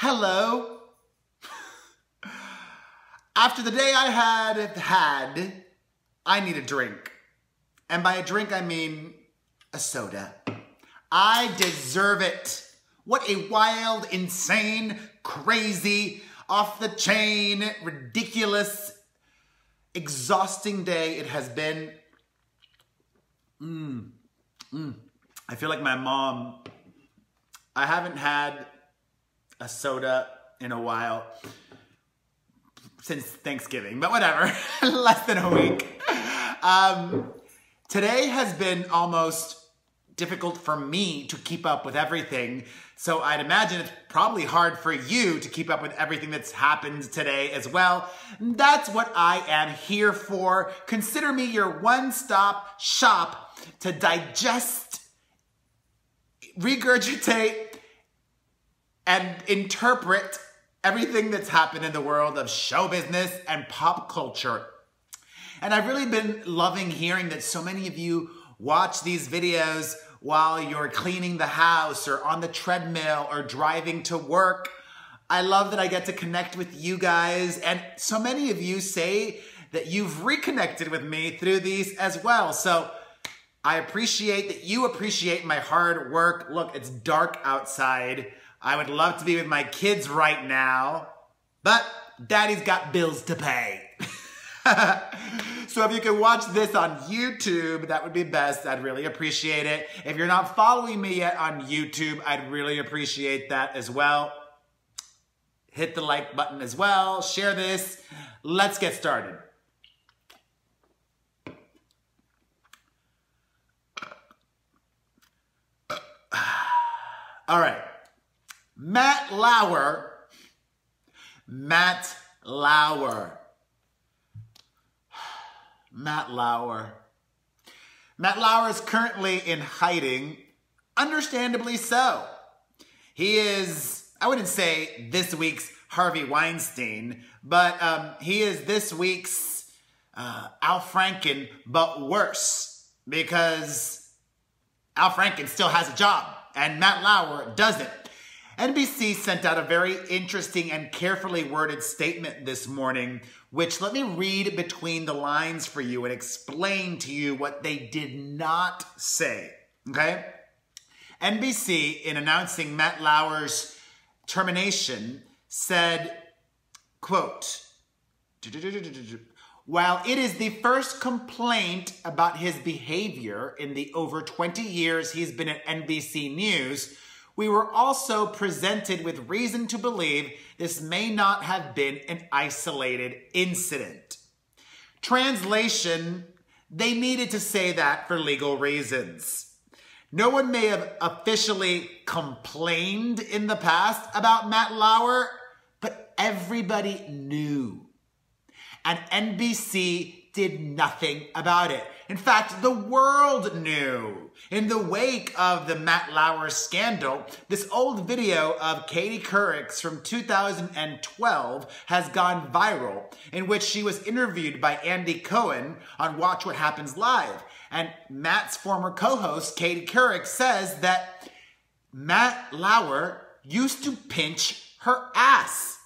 Hello. After the day I had, I need a drink. And by a drink, I mean a soda. I deserve it. What a wild, insane, crazy, off the chain, ridiculous, exhausting day it has been. I feel like my mom. I haven't had a soda in a while since Thanksgiving, but whatever, less than a week. Today has been almost difficult for me to keep up with everything, so I'd imagine it's probably hard for you to keep up with everything that's happened today as well. That's what I am here for. Consider me your one-stop shop to digest, regurgitate, and interpret everything that's happened in the world of show business and pop culture. And I've really been loving hearing that so many of you watch these videos while you're cleaning the house or on the treadmill or driving to work. I love that I get to connect with you guys, and so many of you say that you've reconnected with me through these as well. So I appreciate that you appreciate my hard work. Look, it's dark outside. I would love to be with my kids right now, but daddy's got bills to pay. So if you can watch this on YouTube, that would be best. I'd really appreciate it. If you're not following me yet on YouTube, I'd really appreciate that as well. Hit the like button as well. Share this. Let's get started. All right. Matt Lauer. Matt Lauer. Matt Lauer is currently in hiding, understandably so. He is, I wouldn't say this week's Harvey Weinstein, but he is this week's Al Franken, but worse, because Al Franken still has a job and Matt Lauer doesn't. NBC sent out a very interesting and carefully worded statement this morning, which let me read between the lines for you and explain to you what they did not say, okay? NBC, in announcing Matt Lauer's termination, said, quote, "While it is the first complaint about his behavior in the over 20 years he's been at NBC News, we were also presented with reason to believe this may not have been an isolated incident." Translation, they needed to say that for legal reasons. No one may have officially complained in the past about Matt Lauer, but everybody knew. And NBC did nothing about it. In fact, the world knew. In the wake of the Matt Lauer scandal, this old video of Katie Couric's from 2012 has gone viral, in which she was interviewed by Andy Cohen on Watch What Happens Live. And Matt's former co-host, Katie Couric, says that Matt Lauer used to pinch her ass.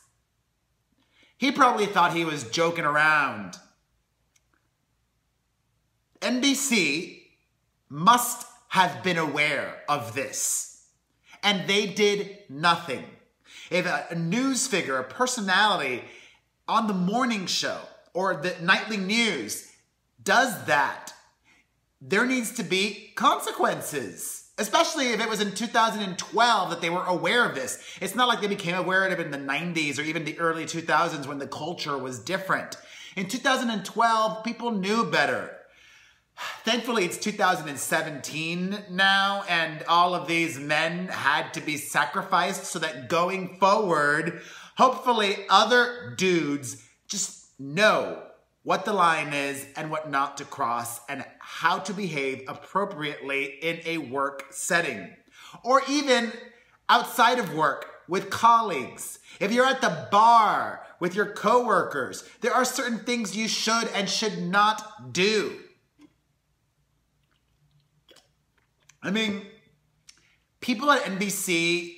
He probably thought he was joking around. NBC must have been aware of this, and they did nothing. If a news figure, a personality on the morning show or the nightly news does that, there needs to be consequences, especially if it was in 2012 that they were aware of this. It's not like they became aware of it in the 90s or even the early 2000s when the culture was different. In 2012, people knew better. Thankfully, it's 2017 now, and all of these men had to be sacrificed so that going forward, hopefully other dudes just know what the line is and what not to cross and how to behave appropriately in a work setting. Or even outside of work with colleagues. If you're at the bar with your coworkers, there are certain things you should and should not do. I mean, people at NBC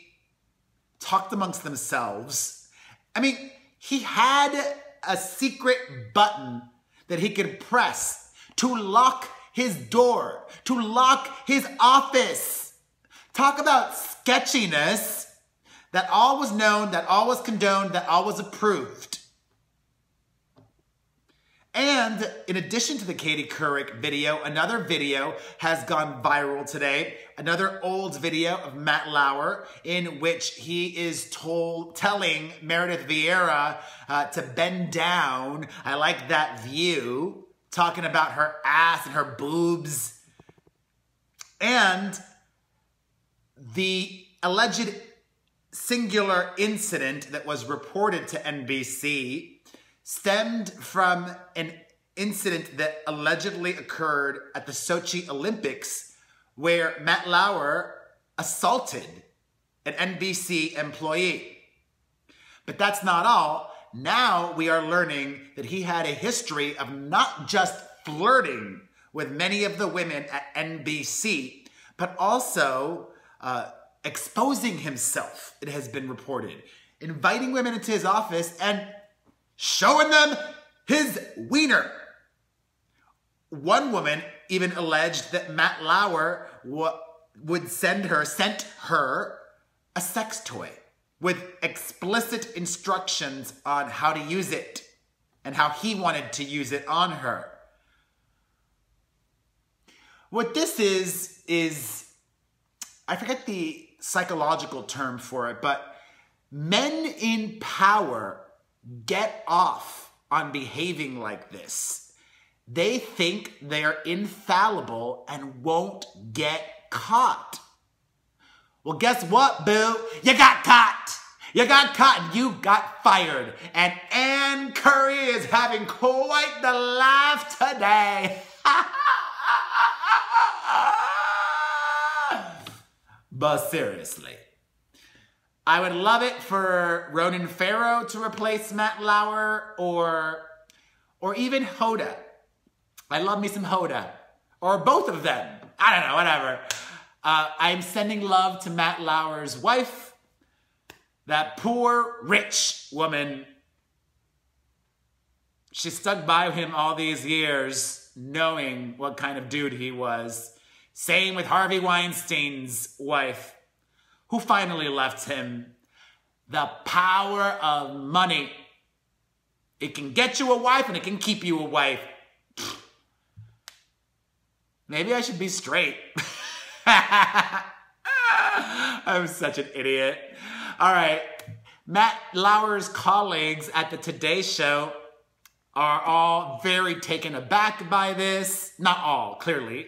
talked amongst themselves. I mean, he had a secret button that he could press to lock his door, to lock his office. Talk about sketchiness. That all was known, that all was condoned, that all was approved. And in addition to the Katie Couric video, another video has gone viral today. Another old video of Matt Lauer in which he is telling Meredith Vieira to bend down. I like that view. Talking about her ass and her boobs. And the alleged singular incident that was reported to NBC stemmed from an incident that allegedly occurred at the Sochi Olympics where Matt Lauer assaulted an NBC employee. But that's not all. Now we are learning that he had a history of not just flirting with many of the women at NBC, but also exposing himself, it has been reported, inviting women into his office and showing them his wiener. One woman even alleged that Matt Lauer sent her a sex toy with explicit instructions on how to use it and how he wanted to use it on her. What this is I forget the psychological term for it, but men in power get off on behaving like this. They think they're infallible and won't get caught. Well, guess what, boo? You got caught. You got caught and you got fired. And Ann Curry is having quite the laugh today. But seriously, I would love it for Ronan Farrow to replace Matt Lauer or even Hoda. I love me some Hoda. Or both of them. I don't know, whatever. I'm sending love to Matt Lauer's wife. That poor, rich woman. She stuck by him all these years, knowing what kind of dude he was. Same with Harvey Weinstein's wife, who finally left him. The power of money. It can get you a wife and it can keep you a wife. Maybe I should be straight. I'm such an idiot. All right. Matt Lauer's colleagues at the Today Show are all very taken aback by this. Not all, clearly.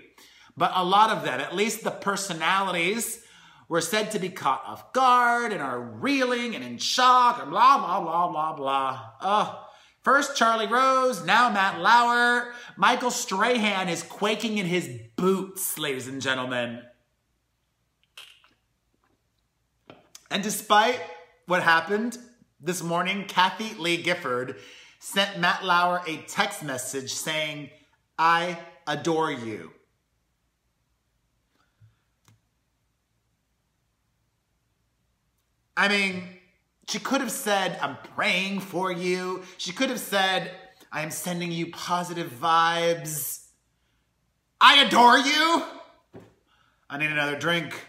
But a lot of them, at least the personalities, were said to be caught off guard and are reeling and in shock and blah, blah, blah, blah, blah. Oh, first Charlie Rose, now Matt Lauer. Michael Strahan is quaking in his boots, ladies and gentlemen. And despite what happened this morning, Kathy Lee Gifford sent Matt Lauer a text message saying, "I adore you." I mean, she could have said, "I'm praying for you." She could have said, "I am sending you positive vibes." I adore you. I need another drink.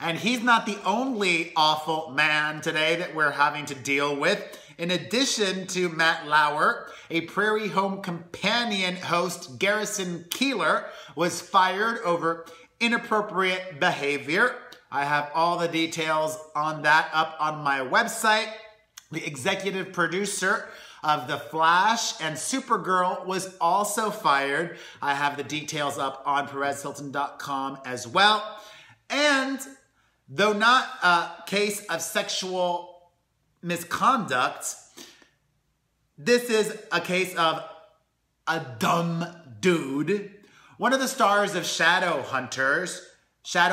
And he's not the only awful man today that we're having to deal with. In addition to Matt Lauer, a Prairie Home Companion host, Garrison Keillor, was fired over inappropriate behavior. I have all the details on that up on my website. The executive producer of The Flash and Supergirl was also fired. I have the details up on PerezHilton.com as well. And though not a case of sexual misconduct, this is a case of a dumb dude. One of the stars of Shadowhunters, I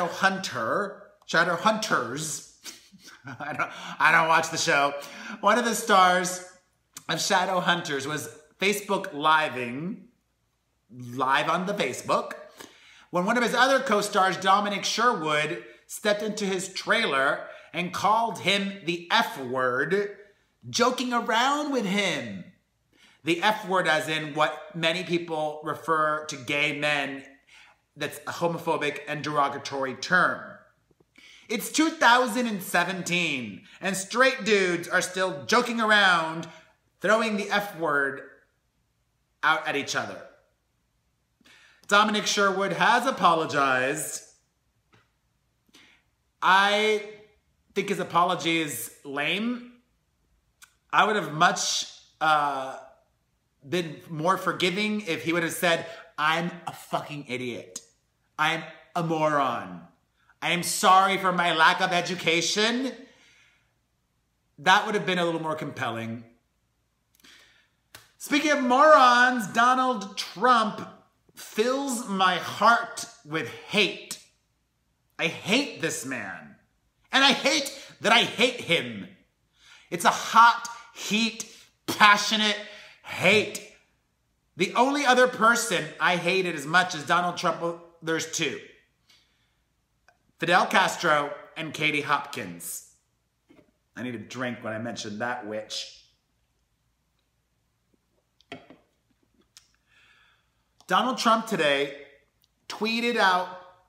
don't watch the show. One of the stars of Shadowhunters was Facebook live on the Facebook when one of his other co-stars, Dominic Sherwood, stepped into his trailer and called him the F word, joking around with him. The F word as in what many people refer to gay men, that's a homophobic and derogatory term. It's 2017, and straight dudes are still joking around, throwing the F word out at each other. Dominic Sherwood has apologized. I think his apology is lame. I would have much been more forgiving if he would have said, I'm a fucking idiot. I'm a moron. I am sorry for my lack of education. That would have been a little more compelling. Speaking of morons, Donald Trump fills my heart with hate. I hate this man. And I hate that I hate him. It's a hot, heat, passionate hate. The only other person I hated as much as Donald Trump, well, there's two. Fidel Castro and Katie Hopkins. I need a drink when I mentioned that witch. Donald Trump today tweeted out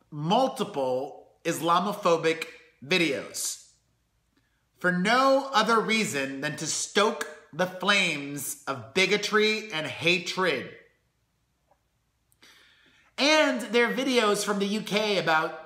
multiple Islamophobic videos for no other reason than to stoke the flames of bigotry and hatred. And they're videos from the UK about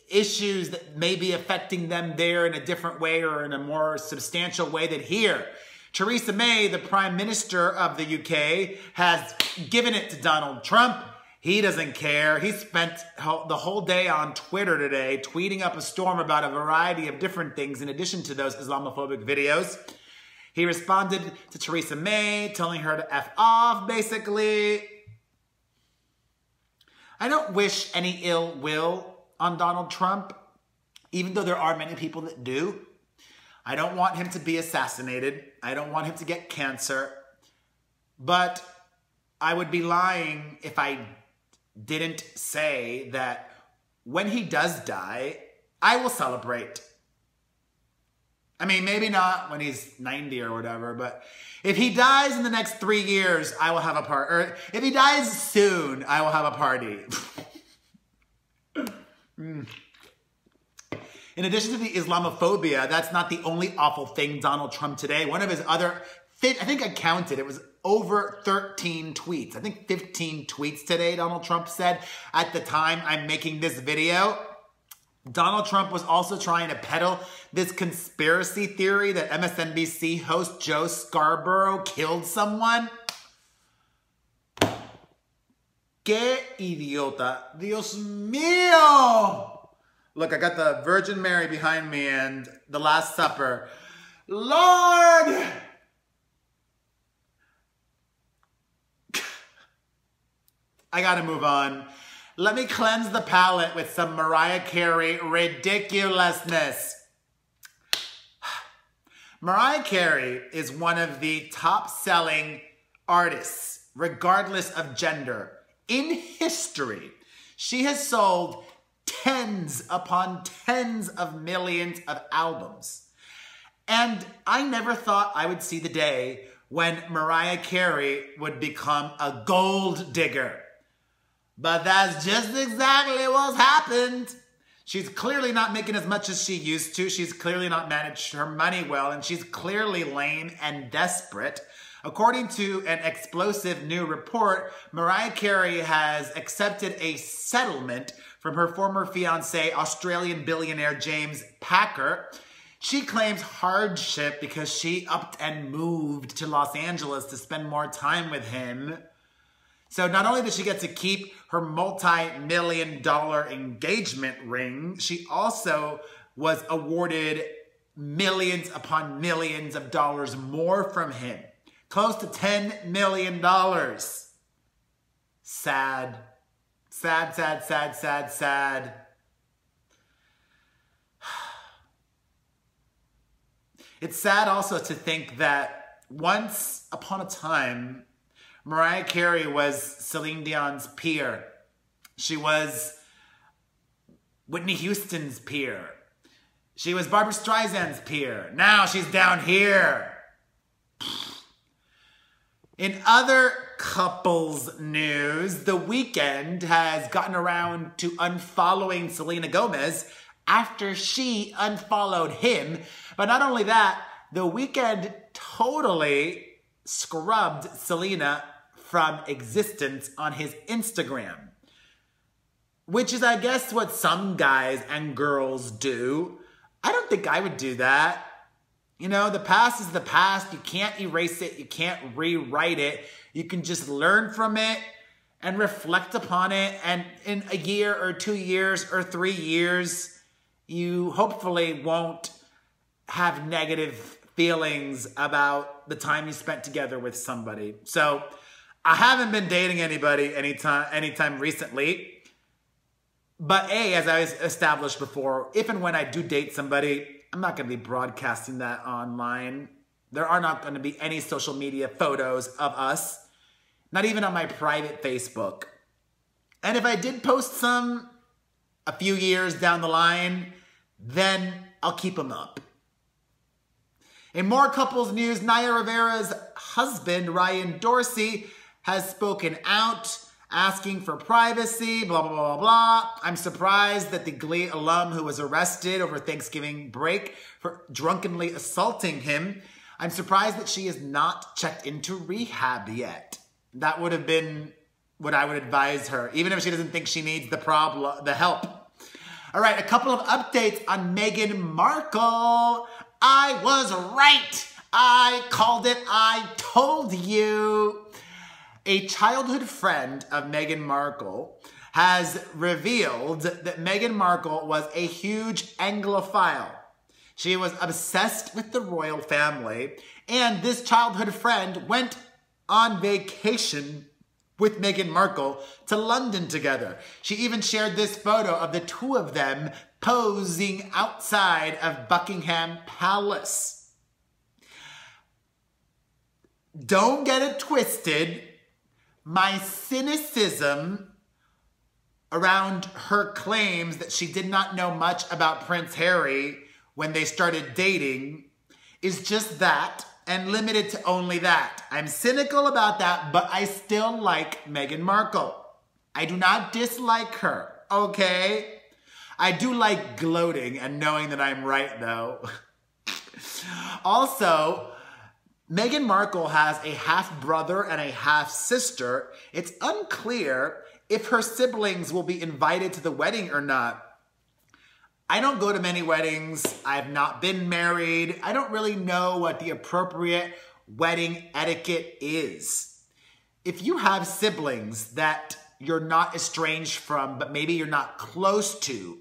issues that may be affecting them there in a different way or in a more substantial way than here. Theresa May, the Prime Minister of the UK, has given it to Donald Trump. He doesn't care. He spent the whole day on Twitter today tweeting up a storm about a variety of different things in addition to those Islamophobic videos. He responded to Theresa May, telling her to F off, basically. I don't wish any ill will on Donald Trump, even though there are many people that do. I don't want him to be assassinated. I don't want him to get cancer. But I would be lying if I didn't say that when he does die, I will celebrate. I mean, maybe not when he's 90 or whatever, but if he dies in the next 3 years, I will have a party. Or if he dies soon, I will have a party. In addition to the Islamophobia, that's not the only awful thing Donald Trump today. One of his other, I think I counted, it was over 13 tweets. I think 15 tweets today, Donald Trump said at the time I'm making this video. Donald Trump was also trying to peddle this conspiracy theory that MSNBC host Joe Scarborough killed someone. Que idiota. Dios mío. Look, I got the Virgin Mary behind me and the Last Supper. Lord! I gotta move on. Let me cleanse the palate with some Mariah Carey ridiculousness. Mariah Carey is one of the top-selling artists, regardless of gender, in history. She has sold tens upon tens of millions of albums. And I never thought I would see the day when Mariah Carey would become a gold digger. But that's just exactly what's happened. She's clearly not making as much as she used to. She's clearly not managed her money well, and she's clearly lame and desperate. According to an explosive new report, Mariah Carey has accepted a settlement from her former fiancé, Australian billionaire James Packer. She claims hardship because she upped and moved to Los Angeles to spend more time with him. So not only does she get to keep her multi-million-dollar engagement ring, she also was awarded millions upon millions of dollars more from him. Close to $10 million. Sad. Sad, sad, sad, sad, sad. It's sad also to think that once upon a time, Mariah Carey was Celine Dion's peer. She was Whitney Houston's peer. She was Barbra Streisand's peer. Now she's down here. In other couples news, The Weeknd has gotten around to unfollowing Selena Gomez after she unfollowed him. But not only that, The Weeknd totally scrubbed Selena from existence on his Instagram, which is, I guess, what some guys and girls do. I don't think I would do that. You know, the past is the past. You can't erase it. You can't rewrite it. You can just learn from it and reflect upon it. And in a year or 2 years or 3 years, you hopefully won't have negative feelings about the time you spent together with somebody. So I haven't been dating anybody anytime recently. But as I established before, if and when I do date somebody, I'm not going to be broadcasting that online. There are not going to be any social media photos of us, not even on my private Facebook. And if I did post some a few years down the line, then I'll keep them up. In more couples news, Naya Rivera's husband, Ryan Dorsey, has spoken out, asking for privacy, blah, blah, blah, blah. I'm surprised that the Glee alum who was arrested over Thanksgiving break for drunkenly assaulting him, I'm surprised that she is not checked into rehab yet. That would have been what I would advise her, even if she doesn't think she needs the help. All right, a couple of updates on Meghan Markle. I was right. I called it. I told you. A childhood friend of Meghan Markle has revealed that Meghan Markle was a huge Anglophile. She was obsessed with the royal family, and this childhood friend went on vacation with Meghan Markle to London together. She even shared this photo of the two of them posing outside of Buckingham Palace. Don't get it twisted. My cynicism around her claims that she did not know much about Prince Harry when they started dating is just that and limited to only that. I'm cynical about that, but I still like Meghan Markle. I do not dislike her, okay? I do like gloating and knowing that I'm right, though. Also, Meghan Markle has a half-brother and a half-sister. It's unclear if her siblings will be invited to the wedding or not. I don't go to many weddings. I have not been married. I don't really know what the appropriate wedding etiquette is. If you have siblings that you're not estranged from, but maybe you're not close to,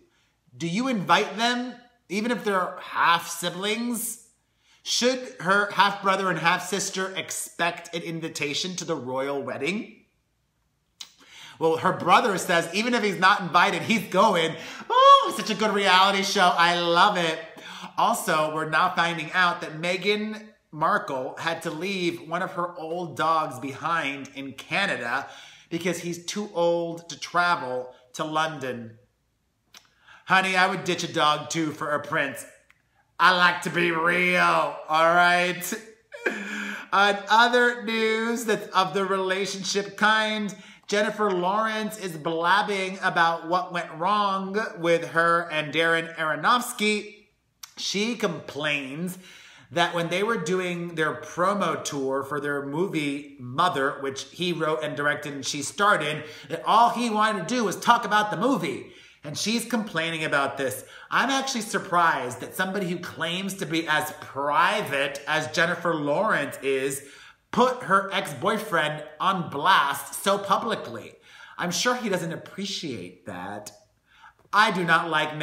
do you invite them, even if they're half-siblings? Should her half-brother and half-sister expect an invitation to the royal wedding? Well, her brother says even if he's not invited, he's going. Oh, it's such a good reality show. I love it. Also, we're now finding out that Meghan Markle had to leave one of her old dogs behind in Canada because he's too old to travel to London. Honey, I would ditch a dog too for a prince. I like to be real, all right? On other news that's of the relationship kind, Jennifer Lawrence is blabbing about what went wrong with her and Darren Aronofsky. She complains that when they were doing their promo tour for their movie Mother, which he wrote and directed and she starred in, that all he wanted to do was talk about the movie. And she's complaining about this. I'm actually surprised that somebody who claims to be as private as Jennifer Lawrence is put her ex-boyfriend on blast so publicly. I'm sure he doesn't appreciate that. I do not like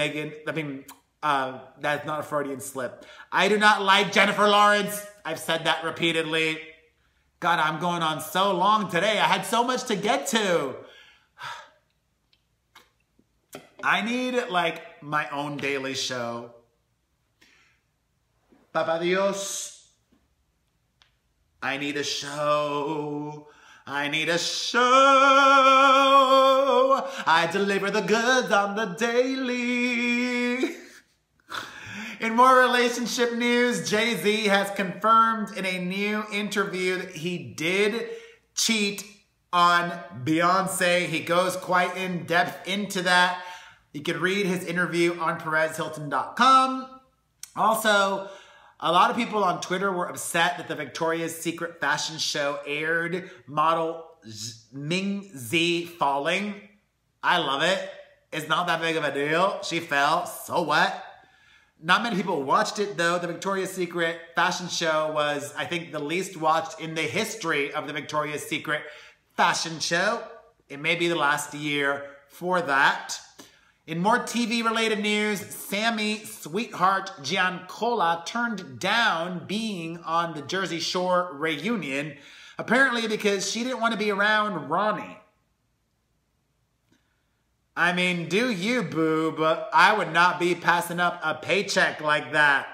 that's not a Freudian slip. I do not like Jennifer Lawrence. I've said that repeatedly. God, I'm going on so long today. I had so much to get to. I need, like, my own daily show. Papa Dios. I need a show. I need a show. I deliver the goods on the daily. In more relationship news, Jay-Z has confirmed in a new interview that he did cheat on Beyonce. He goes quite in depth into that. You can read his interview on PerezHilton.com. Also, a lot of people on Twitter were upset that the Victoria's Secret fashion show aired model Ming Z falling. I love it. It's not that big of a deal. She fell. So what? Not many people watched it, though. The Victoria's Secret fashion show was, I think, the least watched in the history of the Victoria's Secret fashion show. It may be the last year for that. In more TV-related news, Sammy Sweetheart Giancola turned down being on the Jersey Shore reunion, apparently because she didn't want to be around Ronnie. I mean, do you, boo, but I would not be passing up a paycheck like that.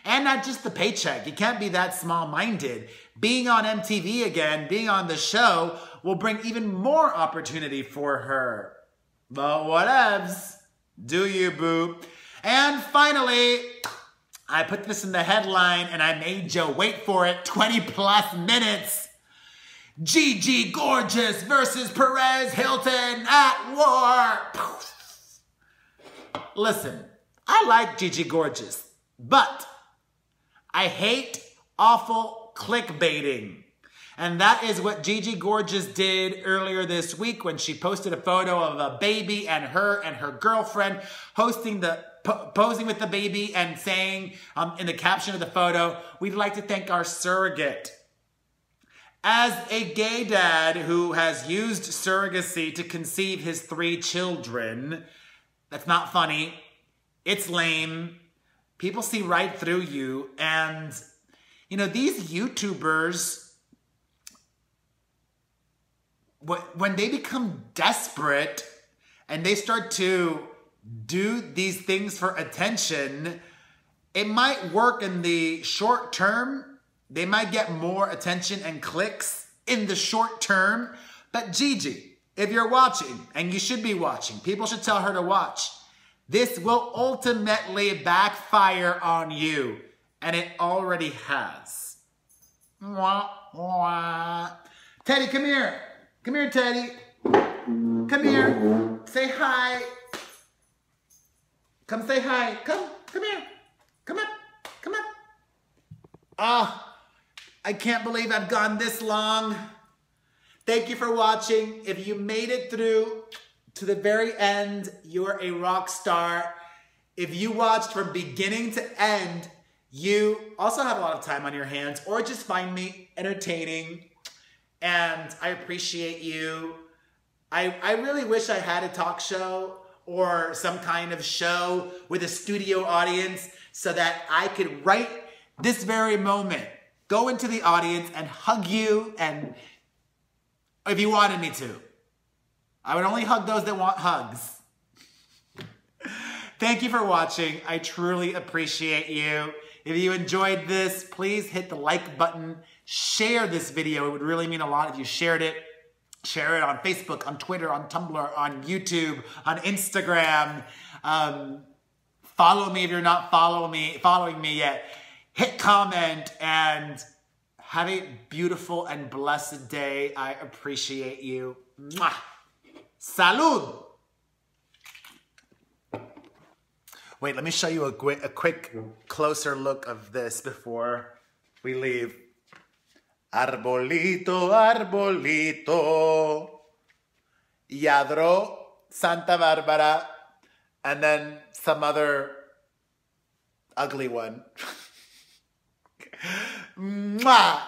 And not just the paycheck. You can't be that small-minded. Being on MTV again, being on the show, will bring even more opportunity for her. But whatevs. Do you, boo. And finally, I put this in the headline and I made you wait for it 20+ minutes. Gigi Gorgeous versus Perez Hilton at war. Listen, I like Gigi Gorgeous, but I hate awful clickbaiting. And that is what Gigi Gorgeous did earlier this week when she posted a photo of a baby and her girlfriend posing with the baby and saying in the caption of the photo, "We'd like to thank our surrogate." As a gay dad who has used surrogacy to conceive his 3 children, that's not funny. It's lame. People see right through you. And, you know, these YouTubers, when they become desperate and they start to do these things for attention, it might work in the short term. They might get more attention and clicks in the short term. But Gigi, if you're watching, and you should be watching, people should tell her to watch. This will ultimately backfire on you. And it already has. Wah, wah. Teddy, come here. Come here, Teddy. Come here. Say hi. Come say hi. Come here. Come up. Come up. Ah. I can't believe I've gone this long. Thank you for watching. If you made it through to the very end, you're a rock star. If you watched from beginning to end, you also have a lot of time on your hands, or just find me entertaining. And I appreciate you. I really wish I had a talk show or some kind of show with a studio audience so that I could right this very moment go into the audience and hug you, and if you wanted me to. I would only hug those that want hugs. Thank you for watching. I truly appreciate you. If you enjoyed this, please hit the like button. Share this video. It would really mean a lot if you shared it. Share it on Facebook, on Twitter, on Tumblr, on YouTube, on Instagram. Follow me if you're not following me yet. Hit comment and have a beautiful and blessed day. I appreciate you. Mwah. Salud. Wait, let me show you a quick closer look of this before we leave. Arbolito, arbolito, Yadro, Santa Barbara, and then some other ugly one. Mwah!